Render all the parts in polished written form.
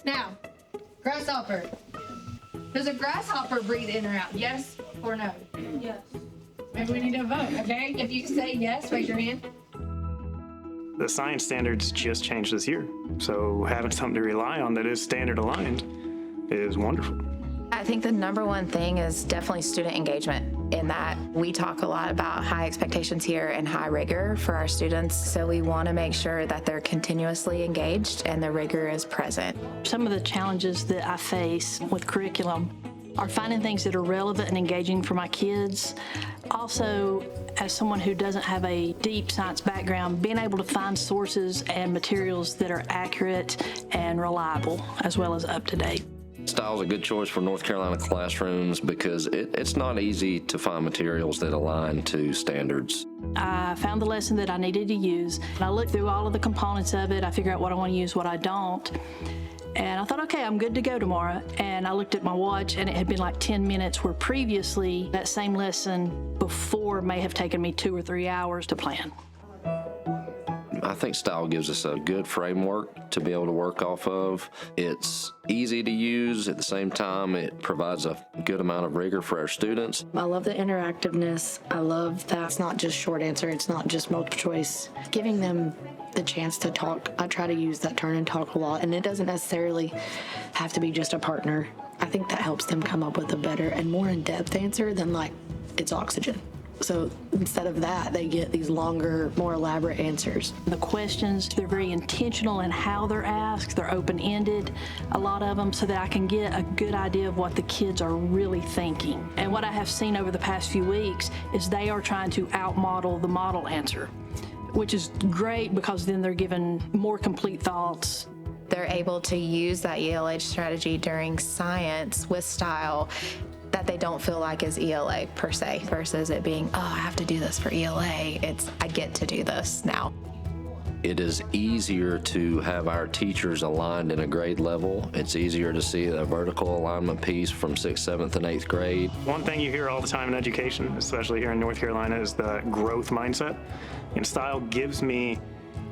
Now, grasshopper. Does a grasshopper breathe in or out? Yes or no? Yes. Maybe we need to vote, okay? If you say yes, raise your hand. The science standards just changed this year, so having something to rely on that is standard aligned is wonderful. I think the number one thing is definitely student engagement, in that we talk a lot about high expectations here and high rigor for our students. So we want to make sure that they're continuously engaged and the rigor is present. Some of the challenges that I face with curriculum are finding things that are relevant and engaging for my kids. Also, as someone who doesn't have a deep science background, being able to find sources and materials that are accurate and reliable, as well as up to date. Stile is a good choice for North Carolina classrooms because it's not easy to find materials that align to standards. I found the lesson that I needed to use. I looked through all of the components of it. I figured out what I want to use, what I don't. And I thought, okay, I'm good to go tomorrow. And I looked at my watch and it had been like 10 minutes, where previously that same lesson before may have taken me 2 or 3 hours to plan. I think Stile gives us a good framework to be able to work off of. It's easy to use. At the same time, it provides a good amount of rigor for our students. I love the interactiveness. I love that it's not just short answer, it's not just multiple choice. Giving them the chance to talk. I try to use that turn and talk a lot, and it doesn't necessarily have to be just a partner. I think that helps them come up with a better and more in-depth answer than like, it's oxygen. So instead of that, they get these longer, more elaborate answers. The questions, they're very intentional in how they're asked. They're open-ended, a lot of them, so that I can get a good idea of what the kids are really thinking. And what I have seen over the past few weeks is they are trying to outmodel the model answer, which is great because then they're given more complete thoughts. They're able to use that ELH strategy during science with Stile that they don't feel like is ELA per se, versus it being, oh, I have to do this for ELA. It's, I get to do this now. It is easier to have our teachers aligned in a grade level. It's easier to see the vertical alignment piece from 6th, 7th, and 8th grade. One thing you hear all the time in education, especially here in North Carolina, is the growth mindset. And Stile gives me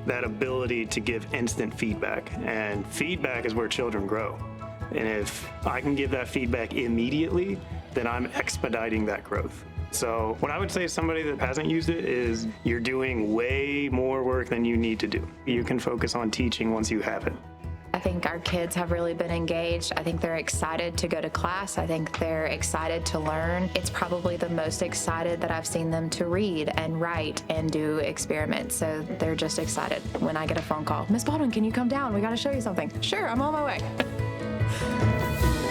that ability to give instant feedback. And feedback is where children grow. And if I can give that feedback immediately, then I'm expediting that growth. So what I would say to somebody that hasn't used it is you're doing way more work than you need to do. You can focus on teaching once you have it. I think our kids have really been engaged. I think they're excited to go to class. I think they're excited to learn. It's probably the most excited that I've seen them to read and write and do experiments. So they're just excited when I get a phone call. Miss Baldwin, can you come down? We got to show you something. Sure, I'm on my way.